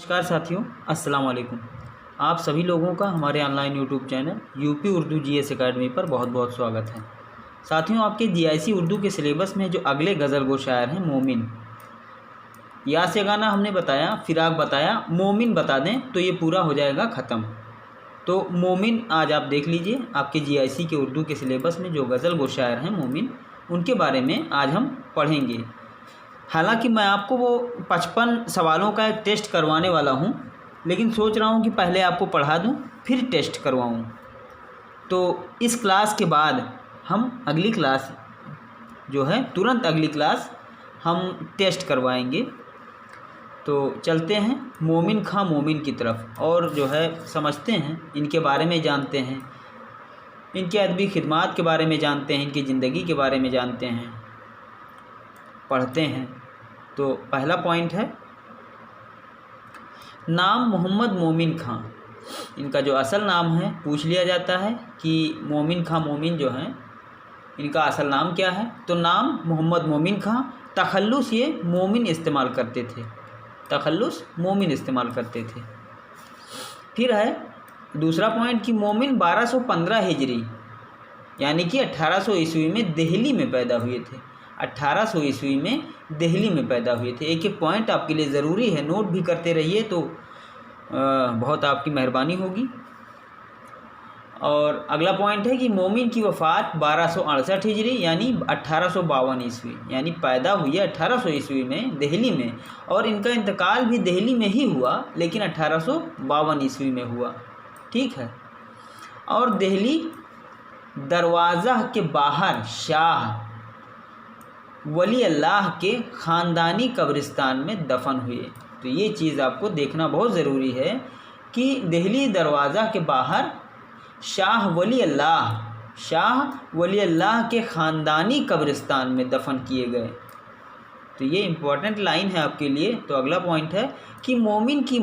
नमस्कार साथियों, अस्सलाम वालेकुम। आप सभी लोगों का हमारे online YouTube channel UP Urdu GS academy पर बहुत बहुत स्वागत है। साथियों, आपके जीआईसी उर्दू के सिलेबस में जो अगले गज़ल गो शायर हैं मोमिन, या से गाना हमने बताया, फिराक बताया, मोमिन बता दें तो ये पूरा हो जाएगा ख़त्म। तो मोमिन आज आप देख लीजिए, आपके जीआईसी के उर्दू के सिलेबस में जो गज़ल गो शायर हैं मोमिन, उनके बारे में आज हम पढ़ेंगे। हालांकि मैं आपको वो 55 सवालों का एक टेस्ट करवाने वाला हूँ, लेकिन सोच रहा हूँ कि पहले आपको पढ़ा दूँ फिर टेस्ट करवाऊँ। तो इस क्लास के बाद हम अगली क्लास जो है, तुरंत अगली क्लास हम टेस्ट करवाएंगे। तो चलते हैं मोमिन खां मोमिन की तरफ और जो है समझते हैं, इनके बारे में जानते हैं, इनके अदबी खिदमात के बारे में जानते हैं, इनकी ज़िंदगी के बारे में जानते हैं, पढ़ते हैं। तो पहला पॉइंट है, नाम मोहम्मद मोमिन खां। इनका जो असल नाम है पूछ लिया जाता है कि मोमिन खां मोमिन जो हैं, इनका असल नाम क्या है। तो नाम मोहम्मद मोमिन खां, तखल्लुस ये मोमिन इस्तेमाल करते थे, तखल्लुस मोमिन इस्तेमाल करते थे। फिर है दूसरा पॉइंट कि मोमिन 1215 हिजरी यानी कि 1800 ईस्वी में दिल्ली में पैदा हुए थे। 1800 ईस्वी में दिल्ली में पैदा हुए थे। एक एक पॉइंट आपके लिए ज़रूरी है, नोट भी करते रहिए तो बहुत आपकी मेहरबानी होगी। और अगला पॉइंट है कि मोमिन की वफ़ात 1268 हिजरी यानी 1852 ईस्वी, यानी पैदा हुई है 1800 ईस्वी में दिल्ली में, और इनका इंतकाल भी दिल्ली में ही हुआ, लेकिन 1852 ईस्वी में हुआ। ठीक है। और दिल्ली दरवाज़ा के बाहर शाह वली अल्लाह के ख़ानदानी कब्रिस्तान में दफन हुए। तो ये चीज़ आपको देखना बहुत ज़रूरी है कि दिल्ली दरवाज़ा के बाहर शाह वली अल्लाह के ख़ानदानी कब्रिस्तान में दफन किए गए। तो ये इम्पोर्टेंट लाइन है आपके लिए। तो अगला पॉइंट है कि मोमिन की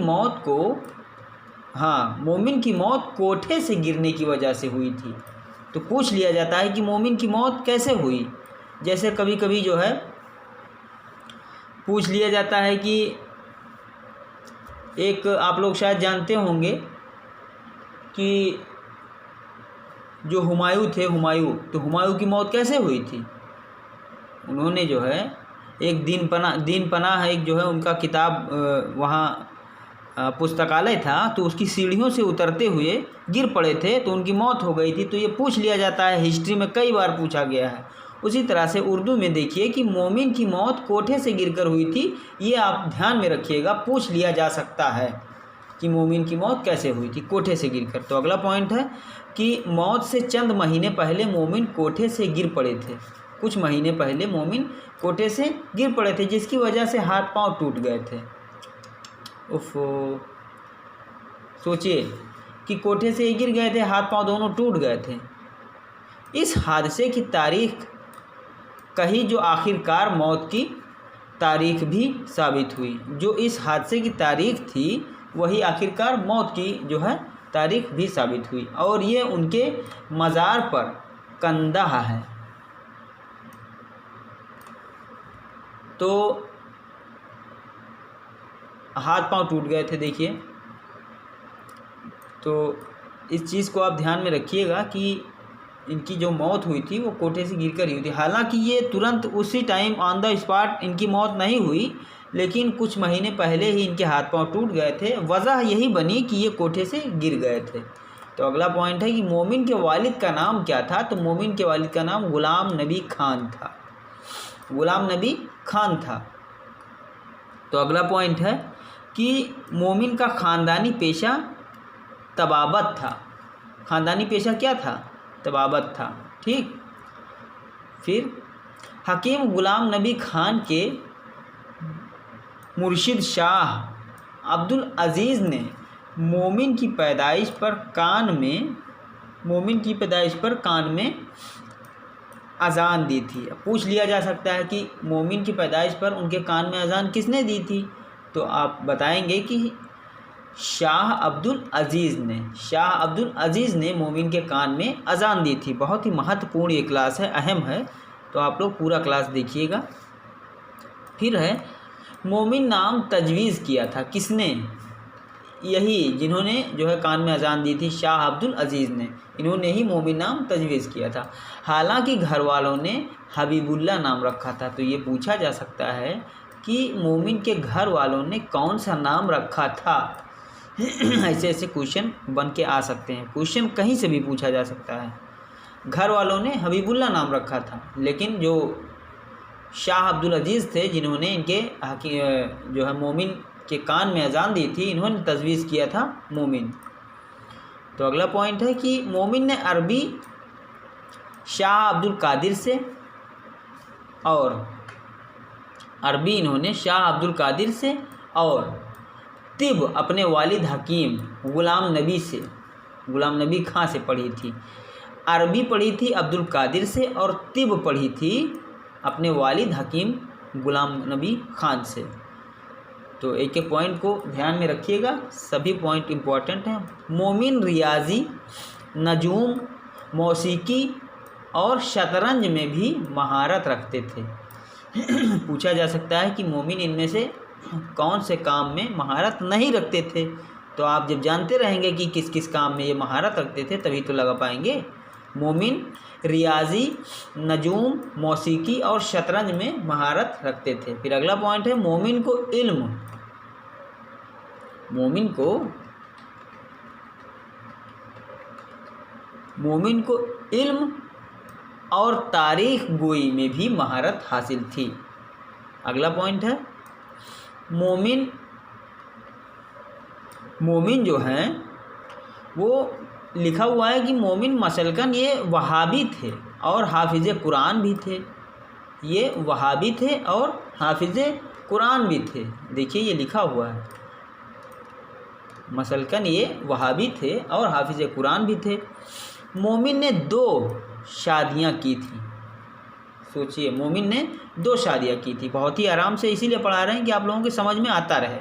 मौत कोठे से गिरने की वजह से हुई थी। तो पूछ लिया जाता है कि मोमिन की मौत कैसे हुई। जैसे कभी कभी जो है पूछ लिया जाता है कि एक आप लोग शायद जानते होंगे कि जो हुमायूं थे, तो हुमायूं की मौत कैसे हुई थी। उन्होंने जो है एक दीन पनाह एक जो है उनका किताब वहाँ पुस्तकालय था, तो उसकी सीढ़ियों से उतरते हुए गिर पड़े थे, तो उनकी मौत हो गई थी। तो ये पूछ लिया जाता है, हिस्ट्री में कई बार पूछा गया है। उसी तरह से उर्दू में देखिए कि मोमिन की मौत कोठे से गिरकर हुई थी, ये आप ध्यान में रखिएगा, पूछ लिया जा सकता है कि मोमिन की मौत कैसे हुई थी, कोठे से गिरकर। तो अगला पॉइंट है कि मौत से चंद महीने पहले मोमिन कोठे से गिर पड़े थे। कुछ महीने पहले मोमिन कोठे से गिर पड़े थे, जिसकी वजह से हाथ पांव टूट गए थे। सोचिए कि कोठे से गिर गए थे, हाथ पांव दोनों टूट गए थे। इस हादसे की तारीख कही जो आखिरकार मौत की तारीख भी साबित हुई। जो इस हादसे की तारीख थी वही आखिरकार मौत की जो है तारीख भी साबित हुई। और ये उनके मज़ार पर कंदह है। तो हाथ पांव टूट गए थे, देखिए। तो इस चीज़ को आप ध्यान में रखिएगा कि इनकी जो मौत हुई थी वो कोठे से गिरकर ही हुई थी। हालांकि ये तुरंत उसी टाइम ऑन द स्पॉट इनकी मौत नहीं हुई, लेकिन कुछ महीने पहले ही इनके हाथ पांव टूट गए थे। वजह यही बनी कि ये कोठे से गिर गए थे। तो अगला पॉइंट है कि मोमिन के वालिद का नाम क्या था। तो मोमिन के वालिद का नाम ग़ुलाम नबी खान था, ग़ुलाम नबी खान था। तो अगला पॉइंट है कि मोमिन का ख़ानदानी पेशा तबाबत था। ख़ानदानी पेशा क्या था? तबाबत था। ठीक। फिर हकीम ग़ुलाम नबी खान के मुर्शिद शाह अब्दुल अज़ीज़ ने मोमिन की पैदाइश पर कान में अज़ान दी थी। पूछ लिया जा सकता है कि मोमिन की पैदाइश पर उनके कान में अज़ान किसने दी थी। तो आप बताएंगे कि शाह अब्दुल अज़ीज़ ने मोमिन के कान में अज़ान दी थी। बहुत ही महत्वपूर्ण ये क्लास है, अहम है, तो आप लोग पूरा क्लास देखिएगा। फिर है मोमिन नाम तजवीज़ किया था किसने? यही जिन्होंने जो है कान में अजान दी थी शाह अब्दुल अजीज़ ने, इन्होंने ही मोमिन नाम तजवीज़ किया था। हालांकि घर वालों ने हबीबुल्लाह नाम रखा था। तो ये पूछा जा सकता है कि मोमिन के घर वालों ने कौन सा नाम रखा था। ऐसे ऐसे क्वेश्चन बन के आ सकते हैं, क्वेश्चन कहीं से भी पूछा जा सकता है। घर वालों ने हबीबुल्लाह नाम रखा था, लेकिन जो शाह अब्दुल अजीज़ थे जिन्होंने इनके जो है मोमिन के कान में अजान दी थी, इन्होंने तजवीज़ किया था मोमिन। तो अगला पॉइंट है कि मोमिन ने अरबी शाह अब्दुल कादिर से और अरबी इन्होंने शाह अब्दुल कादिर से और तिब अपने वालिद हकीम ग़ुलाम नबी से, ग़ुलाम नबी खां से पढ़ी थी। अरबी पढ़ी थी अब्दुल कादिर से और तिब पढ़ी थी अपने वालिद हकीम ग़ुलाम नबी खान से। तो एक एक पॉइंट को ध्यान में रखिएगा, सभी पॉइंट इम्पॉर्टेंट हैं। मोमिन रियाजी, नजूम, मौसीकी और शतरंज में भी महारत रखते थे। पूछा जा सकता है कि मोमिन इनमें से कौन से काम में महारत नहीं रखते थे। तो आप जब जानते रहेंगे कि किस किस काम में ये महारत रखते थे तभी तो लगा पाएंगे। मोमिन रियाजी, नजूम, मौसीकी और शतरंज में महारत रखते थे। फिर अगला पॉइंट है मोमिन को इल्म और तारीख गोई में भी महारत हासिल थी। अगला पॉइंट है मोमिन जो हैं वो लिखा हुआ है कि मोमिन मसलकन ये वहाबी थे और हाफिज़ कुरान भी थे। ये वहाबी थे और हाफिज़ कुरान भी थे। देखिए ये लिखा हुआ है, मसलकन ये वहाबी थे और हाफिज़ कुरान भी थे। मोमिन ने 2 शादियां की थी। सोचिए, मोमिन ने 2 शादियां की थी। बहुत ही आराम से इसीलिए पढ़ा रहे हैं कि आप लोगों के समझ में आता रहे,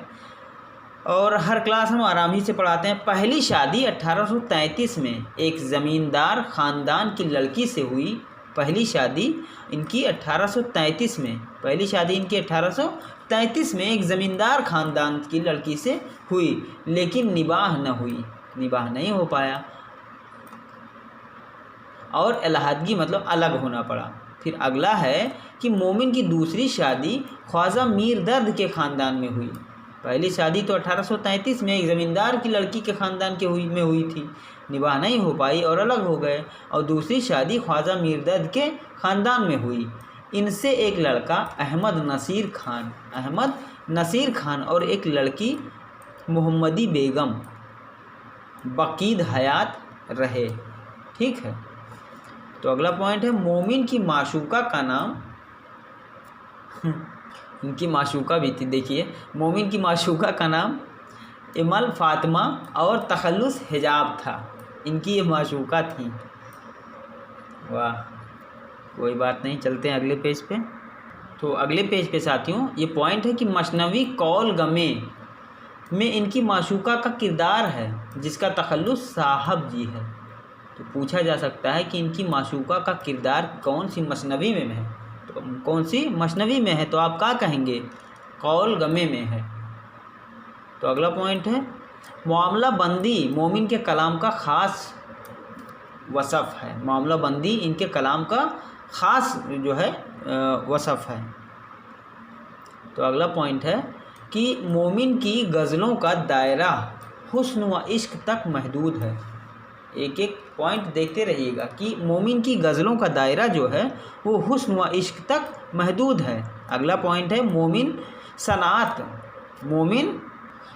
और हर क्लास हम आराम ही से पढ़ाते हैं। पहली शादी 1833 में एक ज़मींदार ख़ानदान की लड़की से हुई। पहली शादी इनकी 1833 में, पहली शादी इनकी 1833 में एक ज़मींदार ख़ानदान की लड़की से हुई, लेकिन निबाह न हुई, निबाह नहीं हो पाया और अलहदगी मतलब अलग होना पड़ा। फिर अगला है कि मोमिन की दूसरी शादी ख्वाजा मीर दर्द के ख़ानदान में हुई। पहली शादी तो 1833 में एक ज़मींदार की लड़की के ख़ानदान के हुई थी, निबाह नहीं हो पाई और अलग हो गए। और दूसरी शादी ख्वाजा मीर दर्द के ख़ानदान में हुई। इनसे एक लड़का अहमद नसीर खान और एक लड़की मोहम्मदी बेगम बकीद हयात रहे। ठीक है। तो अगला पॉइंट है मोमिन की माशूका का नाम इनकी माशूका भी थी। देखिए, मोमिन की माशूका का नाम इमल फातिमा और तखल्लुस हिजाब था। इनकी ये माशूका थी। वाह, कोई बात नहीं, चलते हैं अगले पेज पे। तो अगले पेज पे साथियों ये पॉइंट है कि मसनवी कौल गमे में इनकी माशूका का किरदार है जिसका तखल्लुस साहब जी है। तो पूछा जा सकता है कि इनकी माशूका का किरदार कौन सी मसनवी में है, तो कौन सी मसनवी में है, तो आप क्या कहेंगे, कौल गमे में है। तो अगला पॉइंट है मामला बंदी मोमिन के कलाम का ख़ास वसफ़ है। मामला बंदी इनके कलाम का ख़ास जो है वसफ़ है। तो अगला पॉइंट है कि मोमिन की गज़लों का दायरा हुस्न व इश्क तक महदूद है। एक एक पॉइंट देखते रहिएगा कि मोमिन की गज़लों का दायरा जो है वो हुस्न व इश्क तक महदूद है। अगला पॉइंट है मोमिन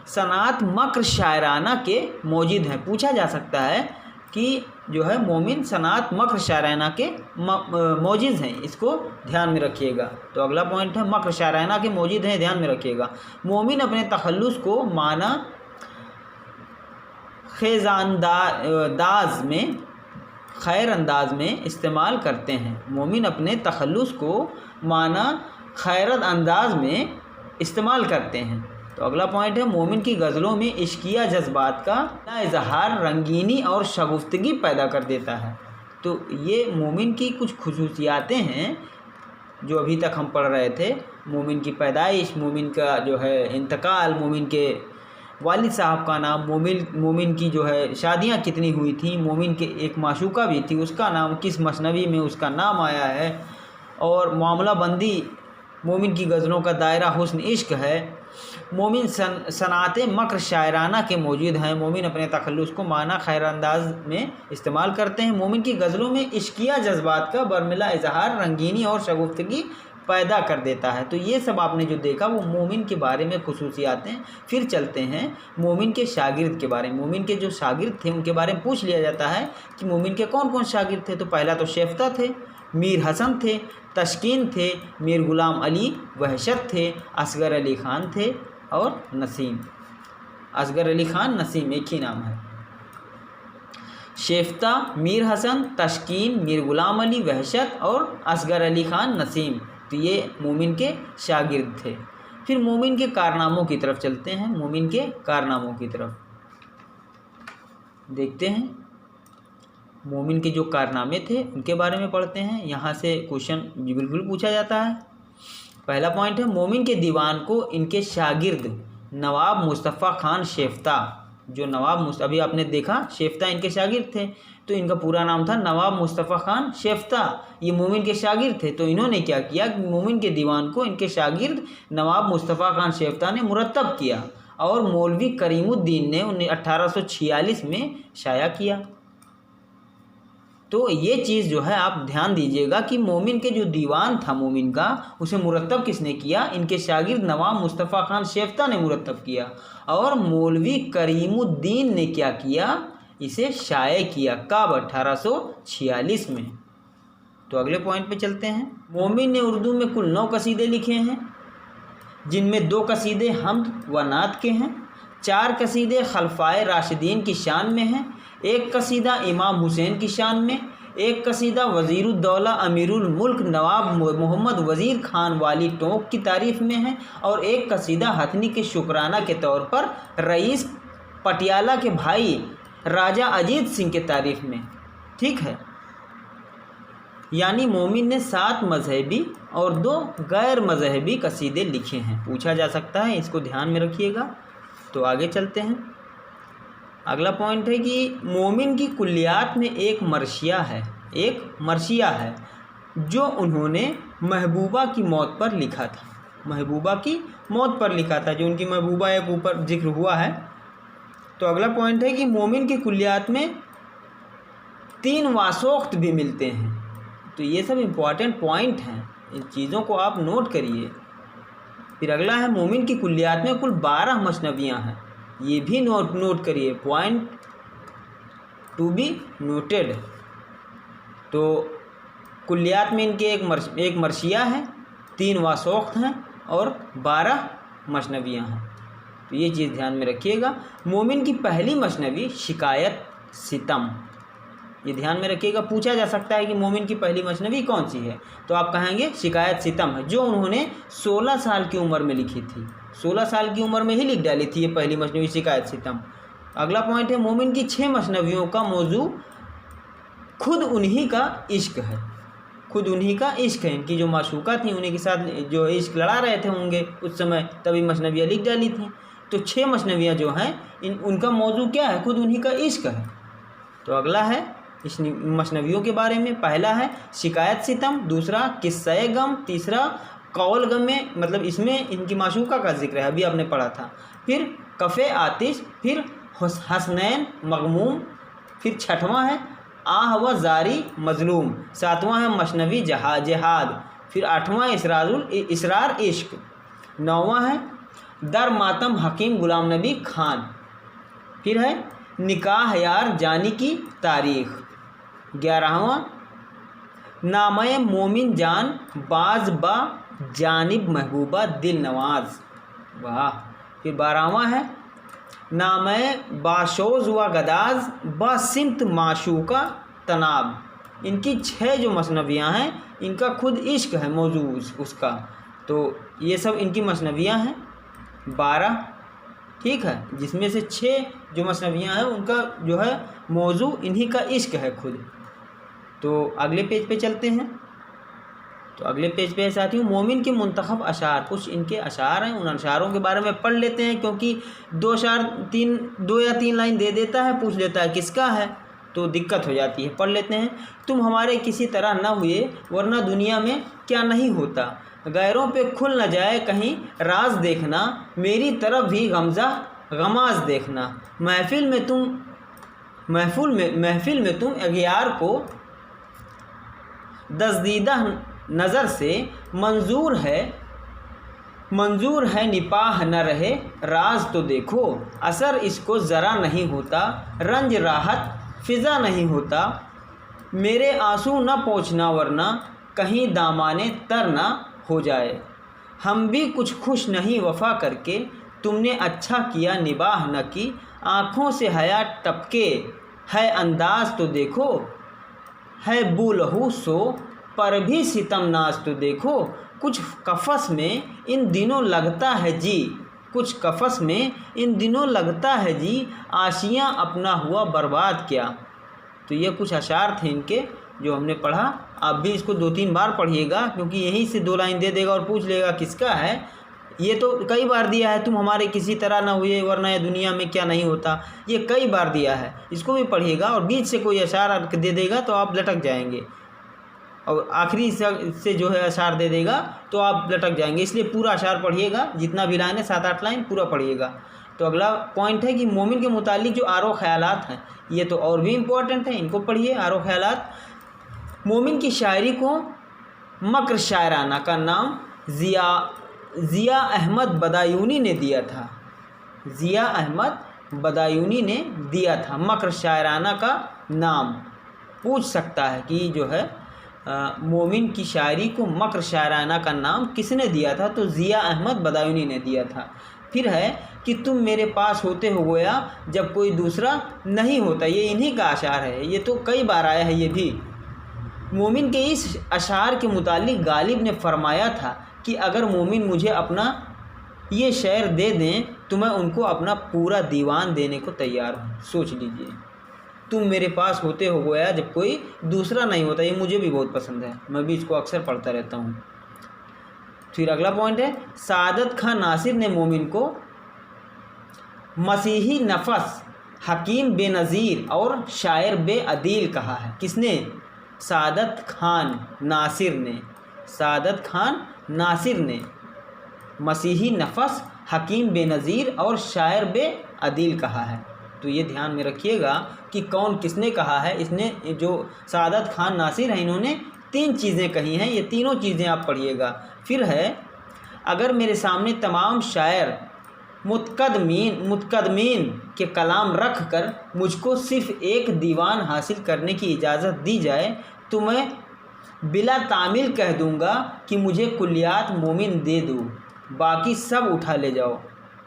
सनात मक्र शायराना के मौजिद हैं। पूछा जा सकता है कि जो है मोमिन सनात मक्र शायराना के मौजिद हैं, इसको ध्यान में रखिएगा। तो अगला पॉइंट है मक्र शायराना के मौजिद हैं, ध्यान में रखिएगा। मोमिन अपने तखल्लुस को माना खैर अंदाज में इस्तेमाल करते हैं। मोमिन अपने तखल्लुस को माना खैर अंदाज में इस्तेमाल करते हैं। तो अगला पॉइंट है मोमिन की गज़लों में इश्किया जज्बात का इजहार रंगीनी और शगुफ्तगी पैदा कर देता है। तो ये मोमिन की कुछ खुसूसियातें हैं जो अभी तक हम पढ़ रहे थे। मोमिन की पैदाइश, मोमिन का जो है इंतकाल, मोमिन के वालिद साहब का नाम, मोमिन की जो है शादियाँ कितनी हुई थी, मोमिन के एक माशूका भी थी, उसका नाम किस मसनवी में उसका नाम आया है, और मामला बंदी मोमिन की गज़लों का दायरा हुस्न इश्क है। मोमिन सनात मक्र शायराना के मौजूद हैं। मोमिन अपने तखल्लुस को माना खैर अंदाज में इस्तेमाल करते हैं। मोमिन की गज़लों में इश्किया जज्बात का बरमिला इजहार रंगीनी और शगुफ्तगी पैदा कर देता है। तो ये सब आपने जो देखा वो मोमिन के बारे में खुसूसियात हैं। फिर चलते हैं मोमिन के शागिर्द के बारे में। मोमिन के जो शागिर्द थे उनके बारे में पूछ लिया जाता है कि मोमिन के कौन कौन शागिर्द थे। तो पहला तो शेफ्ता थे, मीर हसन थे, तस्कीन थे, मीर गुलाम अली, वहशत थे, असगर अली ख़ान थे और नसीम। असगर अली ख़ान, नसीम एक ही नाम है। शेफ्ता, मीर हसन, तस्कीन, मीर गुलाम अली, वहशत और असगर अली ख़ान, नसीम, तो ये मोमिन के शागिर्द थे। फिर मोमिन के कारनामों की तरफ चलते हैं। मोमिन के कारनामों की तरफ देखते हैं। मोमिन के जो कारनामे थे उनके बारे में पढ़ते हैं। यहाँ से क्वेश्चन बिल्कुल पूछा जाता है। पहला पॉइंट है, मोमिन के दीवान को इनके शागिर्द नवाब मुस्तफ़ा ख़ान शेफ्ता, जो नवाब अभी आपने देखा शेफ्ता इनके शागिर्द थे, तो इनका पूरा नाम था नवाब मुस्तफ़ा ख़ान शेफ्ता, ये मोमिन के शागिर्द थे। तो इन्होंने क्या किया कि मोमिन के दीवान को इनके शागिर्द नवाब मुस्तफ़ा ख़ान शेफ्ता ने मुरतब किया और मौलवी करीमुद्दीन ने 1846 में शाया किया। तो ये चीज़ जो है आप ध्यान दीजिएगा कि मोमिन के जो दीवान था मोमिन का, उसे मुरतब किसने किया, इनके शागिर्द नवाब मुस्तफ़ा ख़ान शेफ्ता ने मुरतब किया और मौलवी करीमुद्दीन ने क्या किया, इसे शाये किया। कब? 1846 में। तो अगले पॉइंट पे चलते हैं। मोमिन ने उर्दू में कुल 9 कसीदे लिखे हैं, जिनमें 2 कसीदे हम्द व नात के हैं, 4 कसीदे खलफाए राशिदीन की शान में हैं, 1 कसीदा इमाम हुसैन की शान में, 1 कसीदा वज़ीरुद्दौला अमीरुल मुल्क नवाब मोहम्मद वज़ीर ख़ान वाली टोंक की तारीफ़ में है और 1 कसीदा हथनी के शुक्राना के तौर पर रईस पटियाला के भाई राजा अजीत सिंह के तारीफ़ में। ठीक है, यानी मोमिन ने 7 मजहबी और 2 गैर मजहबी कसीदे लिखे हैं। पूछा जा सकता है, इसको ध्यान में रखिएगा। तो आगे चलते हैं। अगला पॉइंट है कि मोमिन की कुल्लियात में एक मर्शिया है जो उन्होंने महबूबा की मौत पर लिखा था। महबूबा की मौत पर लिखा था, जो उनकी महबूबा एक ऊपर जिक्र हुआ है। तो अगला पॉइंट है कि मोमिन की कुल्लियात में 3 वासोख्त भी मिलते हैं। तो ये सब इम्पॉर्टेंट पॉइंट हैं, इन चीज़ों को आप नोट करिए। फिर अगला है, मोमिन की कुल्लियात में कुल 12 मसनवियाँ हैं। ये भी नोट करिए, पॉइंट टू बी नोटेड। तो कुल्लियात में इनके एक मर्शिया है, 3 वासोख्त हैं और 12 मसनवियाँ हैं। तो ये चीज़ ध्यान में रखिएगा। मोमिन की पहली मसनवी शिकायत सितम, ये ध्यान में रखिएगा। पूछा जा सकता है कि मोमिन की पहली मसनवी कौन सी है, तो आप कहेंगे शिकायत सितम है, जो उन्होंने 16 साल की उम्र में लिखी थी। 16 साल की उम्र में ही लिख डाली थी ये पहली मसनवी शिकायत सितम। अगला पॉइंट है, मोमिन की 6 मसनवियों का मौजू खुद उन्हीं का इश्क है। खुद उन्हीं का इश्क है। इनकी जो माशूका थी उन्हीं के साथ जो इश्क लड़ा रहे थे होंगे उस समय, तभी मसनवियाँ लिख डाली थी। तो 6 मसनवियाँ जो हैं उनका मौजू क्या है, खुद उन्हीं का इश्क है। तो अगला है इस मसनवियों के बारे में। पहला है शिकायत सितम, दूसरा किस्सा गम, तीसरा कौल गम में मतलब इसमें इनकी माशूका का जिक्र है, अभी आपने पढ़ा था। फिर कफ़े आतिश, फिर हसनैन मगमूम, फिर 6वां है आह व जारी मजलूम, 7वां है मसनवी जिहाद, फिर 8वां इसरार इश्क, 9वां है दर मातम हकीम गुलाम नबी खान, फिर है निकाह यार जानी की तारीख़, 11वां नामे मोमिन जान बाज बा जानिब महबूबा दिल नवाज, वाह। फिर 12वां है नामे बाशोज व गदाज बा सिमत माशूका तनाब। इनकी 6 जो मसनवियाँ हैं इनका खुद इश्क है मौजू उसका। तो ये सब इनकी मसनवियाँ हैं 12, ठीक है, जिसमें से 6 जो मसनवियाँ हैं उनका जो है मौजू इन्हीं का इश्क है खुद। तो अगले पेज पे चलते हैं। तो अगले पेज पे है साथियों मोमिन के मुंतखब अशार, कुछ इनके अशार हैं, उन अशारों के बारे में पढ़ लेते हैं, क्योंकि 2 या 3 लाइन दे देता है, पूछ लेता है किसका है, तो दिक्कत हो जाती है। पढ़ लेते हैं। तुम हमारे किसी तरह न हुए वरना दुनिया में क्या नहीं होता, गैरों पे खुल न जाए कहीं राज देखना, मेरी तरफ भी गमाज देखना, महफिल में तुम अगियार को दसदीदा नज़र से मंजूर है निपाह न रहे राज तो देखो, असर इसको ज़रा नहीं होता, रंज राहत फिज़ा नहीं होता, मेरे आंसू न पहुँचना वरना कहीं दामाने तर ना हो जाए, हम भी कुछ खुश नहीं वफ़ा करके, तुमने अच्छा किया निबाह न की, आँखों से हया टपके है अंदाज तो देखो, है बूलहू सो पर भी सितम नाज तो देखो, कुछ कफ़स में इन दिनों लगता है जी, कुछ कफ़स में इन दिनों लगता है जी, आशियाँ अपना हुआ बर्बाद क्या। तो ये कुछ अशार थे इनके जो हमने पढ़ा। आप भी इसको 2-3 बार पढ़िएगा, क्योंकि यहीं से 2 लाइन दे देगा और पूछ लेगा किसका है। ये तो कई बार दिया है, तुम हमारे किसी तरह ना हुए वरना ये दुनिया में क्या नहीं होता, ये कई बार दिया है, इसको भी पढ़िएगा। और बीच से कोई अशार दे देगा तो आप लटक जाएंगे, और आखिरी से जो है अशार दे देगा तो आप लटक जाएंगे, इसलिए पूरा अशार पढ़िएगा, जितना भी लाइन है 7-8 लाइन पूरा पढ़िएगा। तो अगला पॉइंट है कि मोमिन के मुतालिक जो आरो ख्यालात हैं, ये तो और भी इम्पोर्टेंट है, इनको पढ़िए। आरो ख्यालात, मोमिन की शायरी को मक्र शायराना का नाम ज़िया अहमद बदायूनी ने दिया था, ज़िया अहमद बदायूनी ने दिया था मक्र शायराना का नाम। पूछ सकता है कि जो है मोमिन की शायरी को मक्र शायराना का नाम किसने दिया था, तो ज़िया अहमद बदायूनी ने दिया था। फिर है कि तुम मेरे पास होते हो गोया जब कोई दूसरा नहीं होता, ये इन्हीं का अशार है, ये तो कई बार आया है ये भी। मोमिन के इस अशार के मुतालिक गालिब ने फरमाया था कि अगर मोमिन मुझे अपना ये शेर दे दें तो मैं उनको अपना पूरा दीवान देने को तैयार हूँ। सोच लीजिए, तुम मेरे पास होते हो गोया जब कोई दूसरा नहीं होता, ये मुझे भी बहुत पसंद है, मैं भी इसको अक्सर पढ़ता रहता हूँ। फिर अगला पॉइंट है, सादत खान नासिर ने मोमिन को मसीही नफस, हकीम बेनज़ीर और शायर बेअदील कहा है। किसने? सादत खान नासिर ने मसीही नफस, हकीम बेनज़ीर और शायर बेअदील कहा है। तो ये ध्यान में रखिएगा कि कौन किसने कहा है। इसने जो सादत खान नासिर है, इन्होंने 3 चीज़ें कही हैं, ये तीनों चीज़ें आप पढ़िएगा। फिर है, अगर मेरे सामने तमाम शायर मुतकदमीन के कलाम रख कर मुझको सिर्फ़ एक दीवान हासिल करने की इजाज़त दी जाए तो मैं बिला तामिल कह दूँगा कि मुझे कुल्लियात मोमिन दे दो, बाकी सब उठा ले जाओ।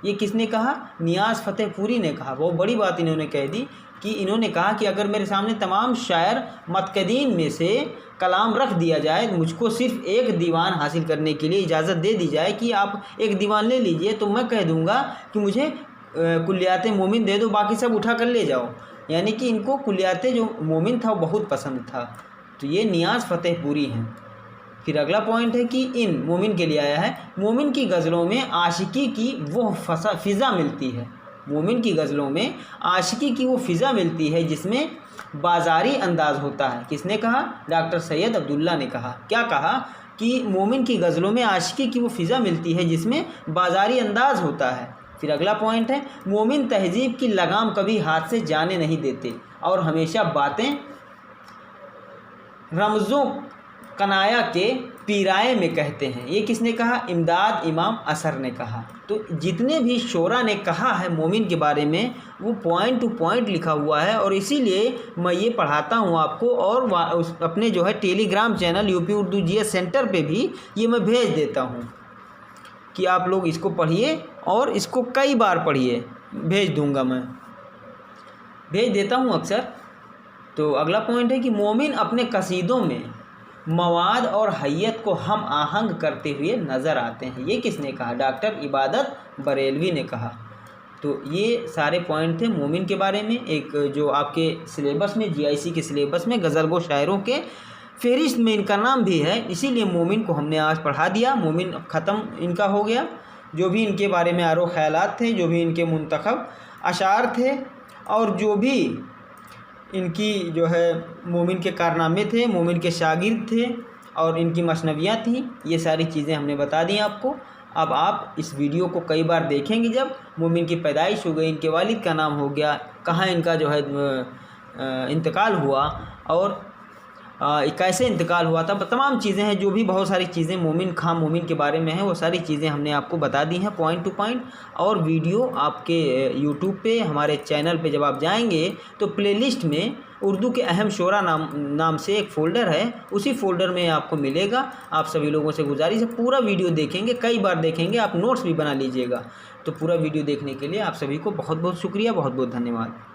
ये किसने कहा? नियाज़ फ़तेहपुरी ने कहा। बहुत बड़ी बात इन्होंने कह दी कि इन्होंने कहा कि अगर मेरे सामने तमाम शायर मुतकदीन में से कलाम रख दिया जाए, मुझको सिर्फ़ एक दीवान हासिल करने के लिए इजाज़त दे दी जाए कि आप एक दीवान ले लीजिए, तो मैं कह दूँगा कि मुझे कुल्लियात मोमिन दे दो, बाकी सब उठा कर ले जाओ। यानी कि इनको कुल्लियात जो मोमिन था वो बहुत पसंद था। तो ये नियाज़ फ़तेहपुरी हैं। फिर अगला पॉइंट है कि इन मोमिन के लिए आया है, मोमिन की गज़लों में आशिकी की वो फ़िज़ा मिलती है। मोमिन की गज़लों में आशिकी की वो फ़िज़ा मिलती है जिसमें बाज़ारी अंदाज़ होता है। किसने कहा? डॉक्टर सैयद अब्दुल्ला ने कहा। क्या कहा? कि मोमिन की गज़लों में आशिकी की वो फ़िज़ा मिलती है जिसमें बाज़ारी अंदाज़ होता है। फिर अगला पॉइंट है, मोमिन तहज़ीब की लगाम कभी हाथ से जाने नहीं देते और हमेशा बातें रमज़ों कनाया के पीराए में कहते हैं। ये किसने कहा? इमदाद इमाम असर ने कहा। तो जितने भी शोरा ने कहा है मोमिन के बारे में वो पॉइंट टू पॉइंट लिखा हुआ है, और इसीलिए मैं ये पढ़ाता हूँ आपको, और अपने जो है Telegram channel UP Urdu GS centre पे भी ये मैं भेज देता हूँ कि आप लोग इसको पढ़िए, और इसको कई बार पढ़िए, भेज दूँगा, मैं भेज देता हूँ अक्सर। तो अगला पॉइंट है कि मोमिन अपने कसीदों में मवाद और हैयत को हम आहंग करते हुए नज़र आते हैं। ये किसने कहा? डॉक्टर इबादत बरेलवी ने कहा। तो ये सारे पॉइंट थे मोमिन के बारे में, एक जो आपके सिलेबस में, जीआईसी के सिलेबस में गज़ल गो शायरों के। फहरिस्त में इनका नाम भी है, इसीलिए मोमिन को हमने आज पढ़ा दिया। मोमिन ख़त्म इनका हो गया। जो भी इनके बारे में आरो ख़यालात थे, जो भी इनके मुंतखब अशार थे और जो भी इनकी जो है मोमिन के कारनामे थे, मोमिन के शागिर्द थे और इनकी मसनवियाँ थी, ये सारी चीज़ें हमने बता दी आपको। अब आप इस वीडियो को कई बार देखेंगे। जब मोमिन की पैदाइश हो गई, इनके वालिद का नाम हो गया, कहाँ इनका जो है इंतकाल हुआ और कैसे इंतकाल हुआ था, तमाम चीज़ें हैं। जो भी बहुत सारी चीज़ें मोमिन खां मोमिन के बारे में हैं, वो सारी चीज़ें हमने आपको बता दी हैं पॉइंट टू पॉइंट। और वीडियो आपके यूट्यूब पे हमारे चैनल पे जब आप जाएंगे तो प्लेलिस्ट में उर्दू के अहम शोरा नाम से एक फ़ोल्डर है, उसी फ़ोल्डर में आपको मिलेगा। आप सभी लोगों से गुजारिश है पूरा वीडियो देखेंगे, कई बार देखेंगे, आप नोट्स भी बना लीजिएगा। तो पूरा वीडियो देखने के लिए आप सभी को बहुत बहुत शुक्रिया, बहुत बहुत धन्यवाद।